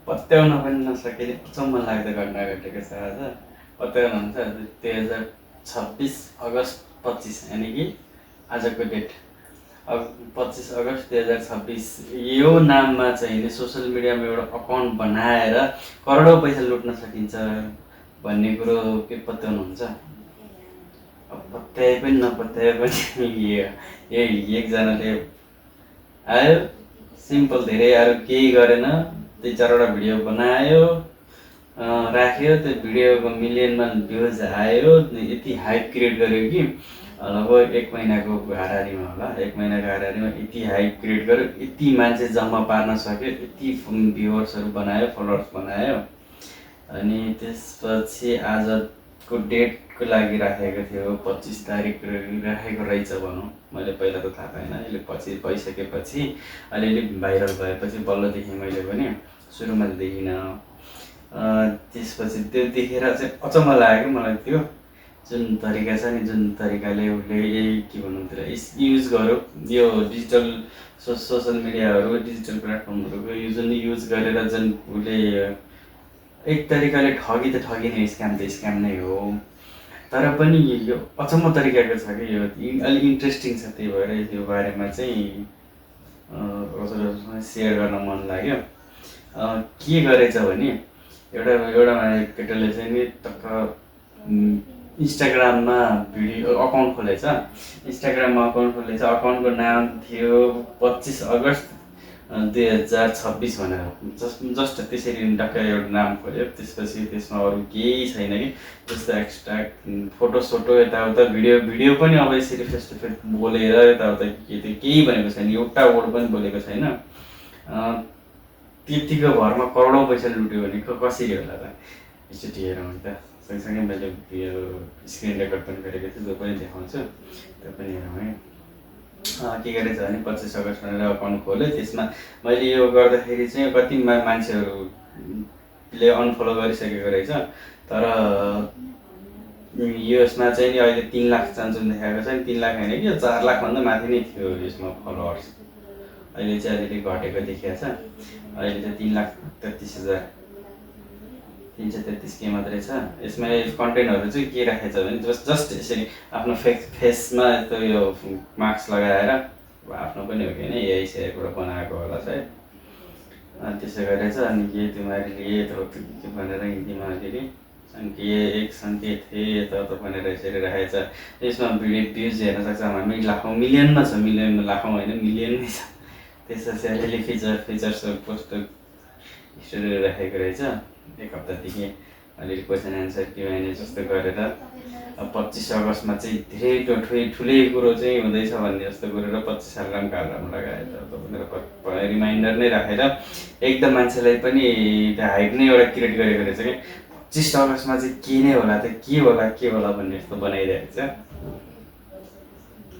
पत्याउन पनि नसकेले अचम्म लाग्दो घटना घटेको छ आज। पत्याउनुहुन्छ 2026 अगस्त 25 यानि कि आजको डेट। अब 25 अगस्त 2026 यो नाममा चाहिँ नि सोसियल मिडियामा एउटा अकाउन्ट बनाएर करोडौँ पैसा लुट्न सकिन्छ भन्ने कुरो के पत्याउनुहुन्छ? अब पत्याए पनि नपत्याए पनि यही एकजनाले आयो, सिम्पल, धेरै अरू केही गरेन, 2-4वटा भिडियो बनायो, राख्यो, त्यो भिडियोको मिलियनमा भ्युज आयो, यति हाइप क्रिएट गर्यो कि लगभग 1 महिनाको हाराहारीमा होला, 1 महिनाको हाराहारीमा यति हाइप क्रिएट गर्यो, यति मान्छे जम्मा पार्न सक्यो, यति भ्युवर्सहरू बनायो, फलोवर्स बनायो। अनि त्यसपछि आजको डेटको लागि राखेको थियो 25 तारिक राखेको रहेछ भनौँ। मैले पहिला त थाहा पाएन, अहिले पछि भइसकेपछि अलिअलि भाइरल भएपछि बल्ल देखेँ मैले पनि, सुरुमा त देखिनँ। त्यसपछि त्यो देखेर चाहिँ अचम्म लाग्यो मलाई। त्यो जुन तरिका छ नि, जुन तरिकाले उसले यही के भन्नु त्यसलाई युज गर्यो, यो डिजिटल सोसियल मिडियाहरू, डिजिटल प्लेटफर्महरूको जुन युज गरेर जुन उसले एक तरिकाले ठगी त ठगी नै, स्क्याम त स्क्याम नै हो, तर पनि यो अचम्म तरिकाको छ कि यो अलिक इन्ट्रेस्टिङ छ। त्यही भएर यो बारेमा चाहिँ हजुरहरूसँग सेयर गर्न मन लाग्यो। के गरेछ भने एउटा केटाले चाहिँ नि टक्क इन्स्टाग्राममा भिडियो अकाउन्ट खोलेछ। अकाउन्टको नाम थियो 25 अगस्त 2026 भनेर, जस्ट त्यसरी टक्कै एउटा नाम खोल्यो। त्यसपछि त्यसमा अरू केही छैन कि जस्तो एक्स्ट्रा फोटो यताउता, भिडियो पनि अब यसरी फेस टु फेस बोलेर यताउता केही भनेको छैन, एउटा वर्ड पनि बोलेको छैन। त्यतिको भरमा करोडौँ पैसा लुट्यो भने कसरी होला त? एकचोटि हेरौँ त। सँगसँगै मैले यो स्क्रिन रेकर्ड पनि गरेको थिएँ, जो पनि देखाउँछु, त्यो पनि हेरौँ है। के गरेछ भने 25 अगस्त भनेर अकाउन्ट खोल्यो। त्यसमा मैले यो गर्दाखेरि चाहिँ कति मान्छेहरूले अनफलो गरिसकेको रहेछ, तर यसमा चाहिँ नि अहिले 3 लाख चान्स देखाएको छ। 3 लाख होइन कि 4 लाखभन्दा माथि नै थियो यसमा फलोवर्स। अहिले चाहिँ अलिअलि घटेको देखिएको छ। अहिले चाहिँ 3,33,333 के मात्रै छ। यसमा कन्टेन्टहरू चाहिँ के राखेछ भने जस्ट यसरी आफ्नो फेसमा यस्तो यो मास्क लगाएर, आफ्नो पनि हो कि होइन यही सेयरबाट बनाएको होला सायद, त्यसो गरेछ। अनि के तिमीहरूले के भनेर हिन्दीमा अलिअलि एक सङ्केत थिए यता भनेर यसरी राखेछ। यसमा भ्युज हेर्न सक्छ, हामी लाखौँ मिलियनमा छ, मिलियनमा लाखौँ होइन मिलियनमै छ। त्यसपछि अलिअलि फिचर्स पोस्ट स्टोरी राखेको रहेछ। 1 हप्तादेखि अलिअलि क्वेसन एन्सर Q&A जस्तो गरेर 25 अगस्तमा चाहिँ धेरै ठुलै कुरो चाहिँ हुँदैछ भन्ने जस्तो गरेर 25 सालराम कालराम लगाएर भनेर रिमाइन्डर नै राखेर एकदम मान्छेलाई पनि त्यो हाइप नै एउटा क्रिएट गरेको रहेछ कि 25 अगस्तमा चाहिँ के नै होला त, के होला भन्ने जस्तो बनाइरहेको छ।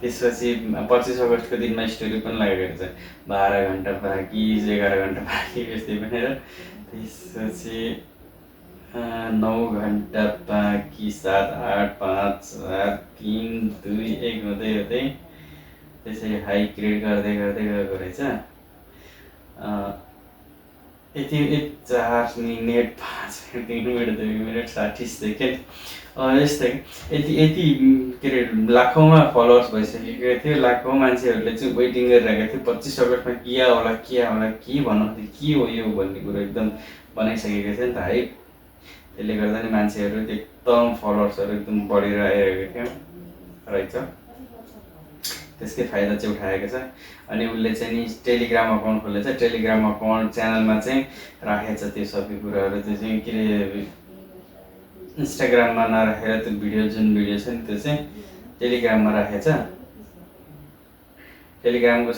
त्यसपछि 25 अगस्तको दिनमा स्टोरी पनि लागेको रहेछ, 12 घन्टा बाँकी, 11 घन्टा बाँकी यस्तै भनेर। त्यसपछि 9 घन्टा बाँकी, 7, 8, 5, 4, 3, 2, 1 हुँदै त्यसरी हाई क्रिएट गर्दै गएको रहेछ। यति 4 minute 5 minute 3 minute 2 minute 60 second यस्तै यति के अरे लाखौँमा फलोवर्स भइसकेको थियो। लाखौँ मान्छेहरूले चाहिँ वेटिङ गरिरहेको थियो 25 अगस्तमा के होला के भनौँ, के हो यो भन्ने कुरो एकदम बनाइसकेको थियो नि त हाइप। त्यसले गर्दा नि मान्छेहरू एकदम फलोवर्सहरू एकदम बढेर आइरहेको थियो रहेछ। त्यसकै फाइदा चाहिँ उठाएको छ। अनि उसले चाहिँ नि टेलिग्राम अकाउन्ट खोलेछ। टेलिग्राम अकाउन्ट च्यानलमा चाहिँ राखेछ त्यो सबै कुराहरू। त्यो चाहिँ के अरे इन्स्टाग्राममा नराखेर त्यो जुन भिडियो छ नि त्यो चाहिँ टेलिग्राममा राखेछ। टेलिग्रामको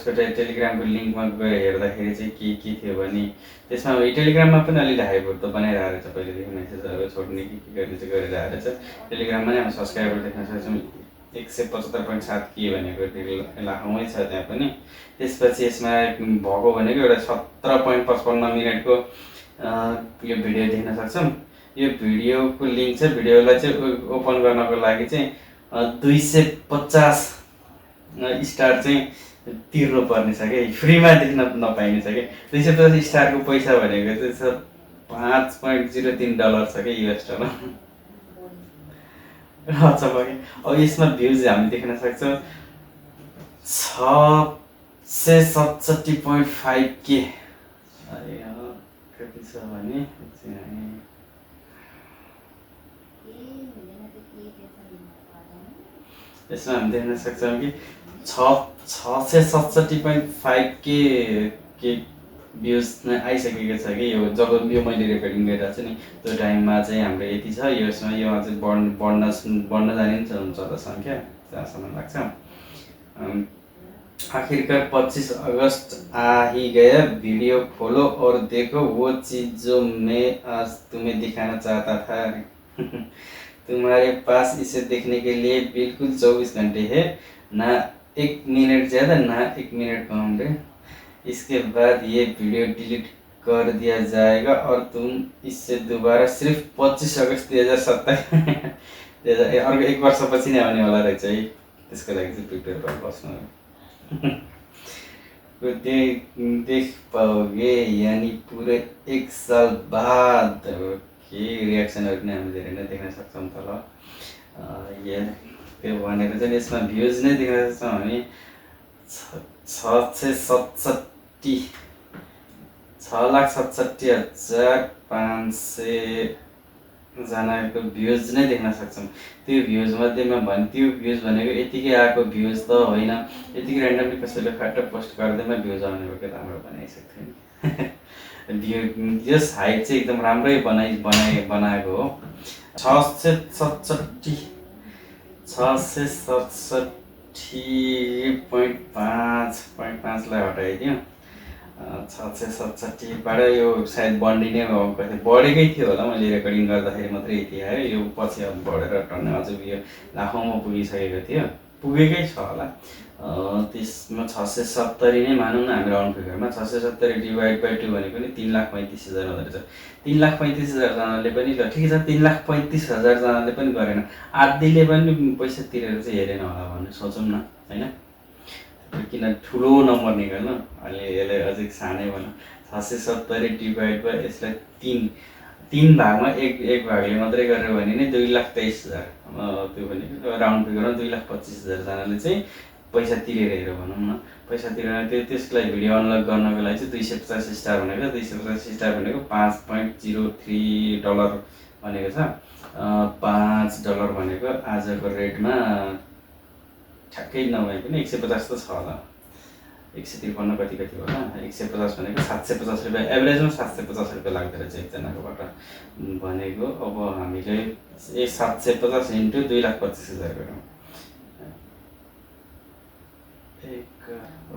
लिङ्कमा गएर हेर्दाखेरि चाहिँ के थियो भने त्यसमा टेलिग्राममा पनि अलिअलि हाइपहरू त बनाइरहेको रहेछ, पहिलेदेखि मेसेजहरू छोड्ने के गर्ने चाहिँ गरिरहेको रहेछ। टेलिग्राममा नै हामी सब्सक्राइबर देख्न सक्छौँ 175.7 के भनेको लाखौँमै छ त्यहाँ पनि। त्यसपछि यसमा भएको भनेको एउटा 17.55 मिनटको यो भिडियो देख्न सक्छौँ। यो भिडियोको लिङ्क चाहिँ भिडियोलाई चाहिँ ओपन गर्नको लागि चाहिँ 250 स्टार चाहिँ तिर्नु पर्ने छ कि, फ्रीमा देख्न नपाइने छ कि। 250 स्टारको पैसा भनेको चाहिँ $5.03 छ कि US डलर। अच्छा भयो। अब यसमा भ्युज हामी देख्न सक्छौँ 667.5K। अरे कति छ भने यसमा हामी देख्न सक्छौँ कि 667.5K के भ्युज आइसकेको छ कि यो जब यो मैले रेकर्डिङ गरिरहेको छु नि त्यो टाइममा चाहिँ हाम्रो यति छ। यसमा यो अझै बढ्न जाने नि हुन्छ होला सङ्ख्या, जहाँसम्म लाग्छ। आखिरकार 25 अगस्त आ ही गया, वीडियो खोलो और देखो वो चीज़ जो मैं आज तुम्हें दिखाना चाहता था। तुम्हारे पास इसे देखने के लिए बिल्कुल 24 घंटे है, ना 1 मिनट ज़्यादा ना 1 मिनट कम रे। इसके बाद ये वीडियो डिलीट कर दिया जाएगा और तुम इससे दोबारा सिर्फ 25 अगस्त 2027 अर्को 1 वर्षपछि नै आउने होला रहेछ है। त्यसको लागि चाहिँ प्रिपेयर भएर बस्नु देख पाओगे, यानी पूरे 1 साल बाद। के रियाक्सनहरू पनि हामी धेरै नै देख्न सक्छौँ तल। त्यो भनेको चाहिँ यसमा भ्युज नै देख्न सक्छौँ हामी 6,67,500 जनाको भ्युज नै देख्न सक्छौँ। त्यो भ्युज मध्येमा त्यो भ्युज भनेको यतिकै आएको भ्युज त होइन, यतिकै ऱ्यान्डमली कसैले फाट पोस्ट गर्दैमा भ्युज आउने भएको त हाम्रो बनाइसक्थ्यो नि। यस हाइट चाहिँ एकदम राम्रै बनाएको हो। 667.5लाई हटाइदिउँ। 667बाट यो सायद बढ्ने बढेकै थियो होला, मैले रेकर्डिङ गर्दाखेरि मात्रै यति आयो। यो पछि अब बढेर टन्नै अझ यो लाखौँमा पुगिसकेको थियो, पुगेकै छ होला। त्यसमा 670 नै मानौँ न हामी राउन्ड फिगरमा। 670 डिभाइड बाई 2 भनेको नि 3,35,000 हुँदो रहेछ। 3,35,000 जनाले पनि ल ठिकै छ, 3,35,000 जनाले पनि गरेन, आधीले पनि पैसा तिरेर चाहिँ हेरेन होला भन्ने सोचौँ न होइन। किन ठुलो नम्बर निकाल्नु, अहिले यसलाई अझै सानै भनौँ। 670 डिभाइड बाई यसलाई 3 भागमा एक भागले मात्रै गरेर भने नि 2,23,000। त्यो भनेको राउन्ड फिगरमा 2,25,000 जनाले चाहिँ पैसा तिरेर हेऱ्यो भनौँ न। पैसा तिरेर त्यसलाई भिडियो अनलक गर्नको लागि चाहिँ 250 स्टार भनेको 250 स्टार भनेको $5.03 भनेको छ। $5 भनेको आजको रेटमा ठ्याक्कै नभए पनि 150 त छ होला। 153 कति होला। 150 भनेको 750 रुपियाँ, एभरेजमा 750 रुपियाँ लाग्दो रहेछ एकजनाकोबाट भनेको। अब हामीले 750 इन्टु 2,25,000 गरौँ।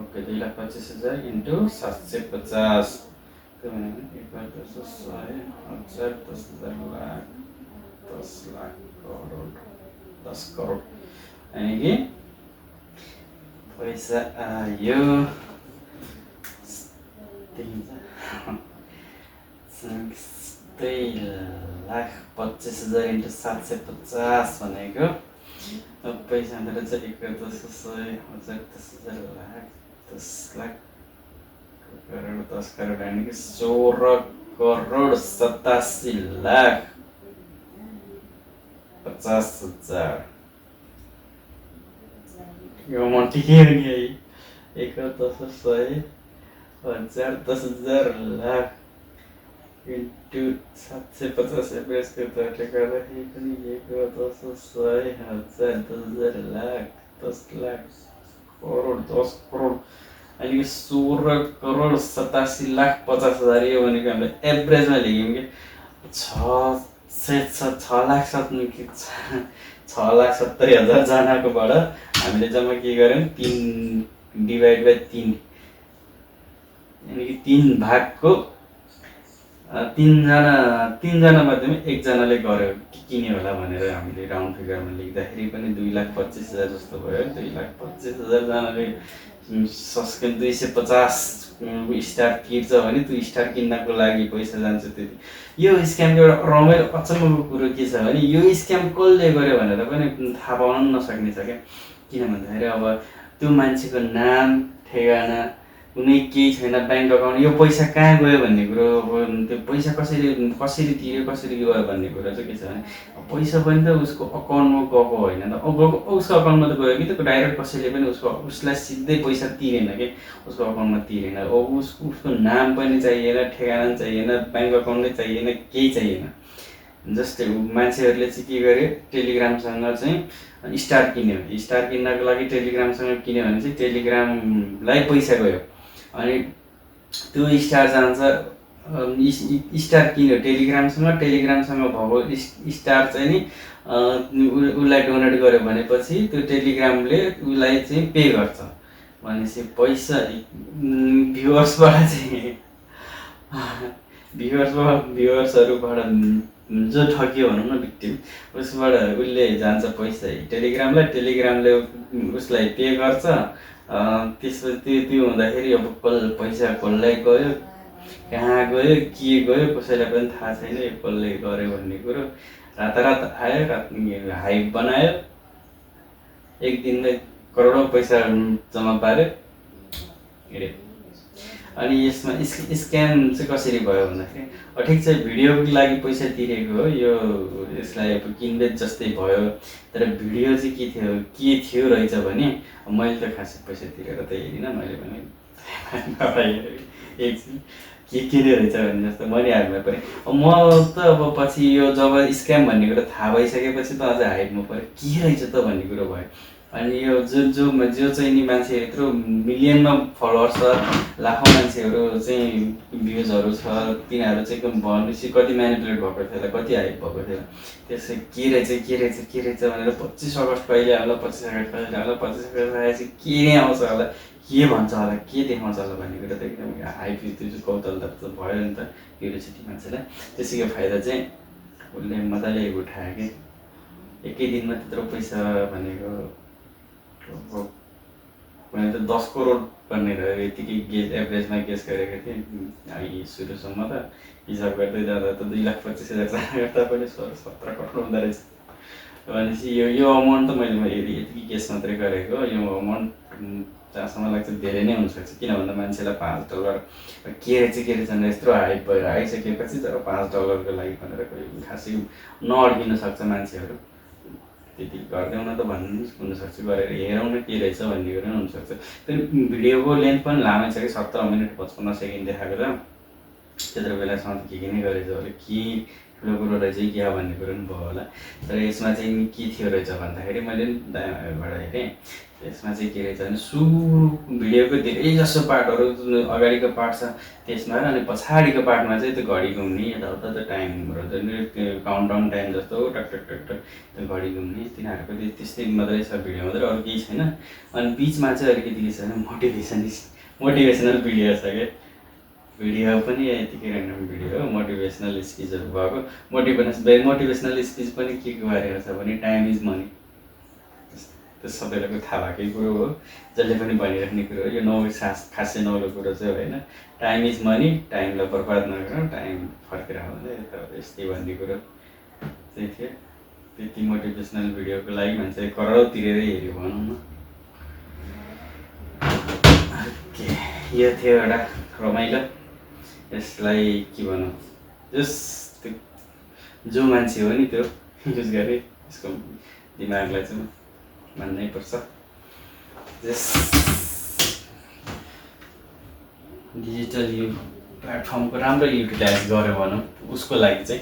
ओके 2,25,000 इन्टु 750 त्यो भनेको 1,10,000 10,000 लाख 10 लाख करोड 10 करोड यानि कि पैसा आयो 3,25,000 इन्टु 750 भनेको पैसा हुँदो रहेछ 1,10,000 10,000 लाख 10 लाख करोड 10 करोड यानि कि 16,87,50,000। यो म ठिकै हो नि है। 1,10,000 10,000 लाख इन्टु 750 एभरेजको दरले गर्दाखेरि पनि 1,10,000 10,000 लाख 10 लाख करोड 10 करोड यानि कि 16,87,50,000। यो भनेको हामीले एभरेजमा लेख्यौँ कि 6,70,000 जनाकोबाट हामीले जम्मा के गर्यौँ 3 डिभाइड बाई 3 यानि कि 3 भागको 3 जना मध्येमा 1 जनाले गर्यो किने होला भनेर हामीले राउन्ड फिगरमा लेख्दाखेरि पनि 2,25,000 जस्तो भयो। 2,25,000 जनाले सब्सक्राइब 250 स्टार किन्छ भने त्यो स्टार किन्नको लागि पैसा जान्छ त्यति। यो स्क्यामको एउटा रमाइलो अचम्मको कुरो के छ भने यो स्क्याम कसले गर्यो भनेर पनि थाहा पाउन नसक्ने छ क्या। किन भन्दाखेरि अब त्यो मान्छेको नाम ठेगाना कुनै केही छैन ब्याङ्क अकाउन्ट, यो पैसा कहाँ गयो भन्ने कुरो, अब त्यो पैसा कसरी तिर्यो कसरी गयो भन्ने कुरो चाहिँ के छ भने पैसा पनि त उसको अकाउन्टमा गएको होइन त, उसको अकाउन्टमा त गयो कि त डाइरेक्ट कसैले पनि उसलाई सिधै पैसा तिरेन कि उसको अकाउन्टमा तिरेन। उसको नाम पनि चाहिएन, ठेगाना पनि चाहिएन, ब्याङ्क अकाउन्ट नै चाहिएन, केही चाहिएन। जस्तै मान्छेहरूले चाहिँ के गर्यो, टेलिग्रामसँग चाहिँ स्टार किन्यो। स्टार किन्नको लागि टेलिग्रामसँग किन्यो भने चाहिँ टेलिग्रामलाई पैसा गयो, अनि त्यो स्टार जान्छ, स्टार किन्यो टेलिग्रामसँग भएको स्टार चाहिँ नि उसलाई डोनेट गर्यो भनेपछि त्यो टेलिग्रामले उसलाई चाहिँ पे गर्छ। भनेपछि पैसा भ्युवर्सबाट चाहिँ भ्युवर्सहरूबाट जो ठगियो भनौँ न भिक्टिम, उसबाट उसले जान्छ पैसा टेलिग्रामलाई, टेलिग्रामले उसलाई पे गर्छ। त्यसपछि त्यो हुँदाखेरि अब पैसा कसलाई गयो, कहाँ गयो, के गयो कसैलाई पनि थाहा छैन। यो कसले गर्यो भन्ने कुरो रातारात आयो, हाइप बनायो, एक दिनमै करोडौँ पैसा जम्मा पार्यो हिँड्यो। अनि यसमा स्क्याम चाहिँ कसरी भयो भन्दाखेरि ठिक छ भिडियोको लागि पैसा तिरेको हो, यो यसलाई अब किनबेच जस्तै भयो, तर भिडियो चाहिँ के थियो रहेछ भने मैले त खासै पैसा तिरेर त हेरिनँ, मैले पनि एकछिन के रहेछ भन्ने जस्तो मैले हालमा परेँ। म त अब पछि यो जब स्क्याम भन्ने कुरो थाहा भइसकेपछि त अझ हाइपमा पऱ्यो, के रहेछ त भन्ने कुरो भयो। अनि यो जो चाहिँ नि मान्छे यत्रो मिलियनमा फलोवर्स छ, लाखौँ मान्छेहरू चाहिँ भ्युजहरू छ, तिनीहरू चाहिँ एकदम भनेपछि कति म्यानिपुलेट भएको थियो होला, कति हाइप भएको थियो। त्यसै के रहेछ भनेर 25 अगस्त कहिले आउला, 25 अगस्त कहिले आउला, 25 अगस्त आएपछि के नै आउँछ होला, के भन्छ होला, के देखाउँछ होला भन्ने कुरो त एकदम हाइप, त्यो चाहिँ कौतलता त भयो नि त क्युरियोसिटी मान्छेलाई। त्यसैको फाइदा चाहिँ उसले मजाले उठायो कि एकै दिनमा त्यत्रो पैसा भनेको मैले त 10 करोड भनेर यतिकै एभरेजमा गेस गरेको थिएँ सुरुसम्म त। हिसाब गर्दै जाँदा त 2,25,000 गर्दा पनि 17 करोड हुँदो रहेछ। भनेपछि यो अमाउन्ट त मैले यतिकै गेस मात्रै गरेको, यो अमाउन्ट जहाँसम्म लाग्छ धेरै नै हुनसक्छ। किन भन्दा मान्छेलाई $5 के रहेछ भनेर यत्रो हाइप भएर आइसकेपछि तर $5 लागि भनेर कोही खासै नअड्किन सक्छ मान्छेहरू। त्यति गरिदेऊ न त भन्नु हुनसक्छ, गरेर हेरौँ न के रहेछ भन्ने कुरो पनि हुनसक्छ। त्यो भिडियोको लेन्थ पनि लामै छ कि 17 मिनट 55 सेकेन्ड देखाएको त, त्यत्रो बेलासम्म त के नै गरेछ होला, के ठुलो कुरो रहेछ कि क्या भन्ने कुरो पनि भयो होला। तर यसमा चाहिँ के थियो रहेछ भन्दाखेरि मैले दायाँबाट हेरेँ, यसमा चाहिँ के रहेछ भने सुरु भिडियोको धेरै जसो पार्टहरू अगाडिको पार्ट छ त्यसमा, अनि पछाडिको पार्टमा चाहिँ त्यो घडी घुम्ने यताउता त्यो टाइमहरू काउन्टडाउन टाइम जस्तो टक टक टक टक त्यो घडी घुम्ने तिनीहरूको त्यस्तै मात्रै छ भिडियो मात्रै, अरू केही छैन। अनि बिचमा चाहिँ अलिकति के छ भने मोटिभेसनल भिडियो छ क्या, भिडियो पनि यतिकै ऱ्यान्डम भिडियो हो, मोटिभेसनल स्पिचहरू भएको। मोटिभेसनल स्पिच पनि के गरेको छ भने टाइम इज मनी, त्यो सबैलाई थाहा भएकै कुरो हो, जसले पनि भनिराख्ने कुरो हो। यो खासै नौलो कुरो चाहिँ होइन, टाइम इज मनी, टाइमलाई बर्बाद नगर, टाइम फर्केर आउँदैन यस्तै भन्ने कुरो चाहिँ थियो। त्यति मोटिभेसनल भिडियोको लागि मान्छे करोड तिरेरै हेऱ्यो भनौँ न। ओके, यो थियो एउटा रमाइलो, यसलाई के भनौँ, जो मान्छे हो नि त्यो युज गरे, यसको दिमागलाई चाहिँ मान्नै पर्छ। डिजिटल प्लेटफर्मको राम्रो युटिलाइज गर्यो भनौँ उसको लागि चाहिँ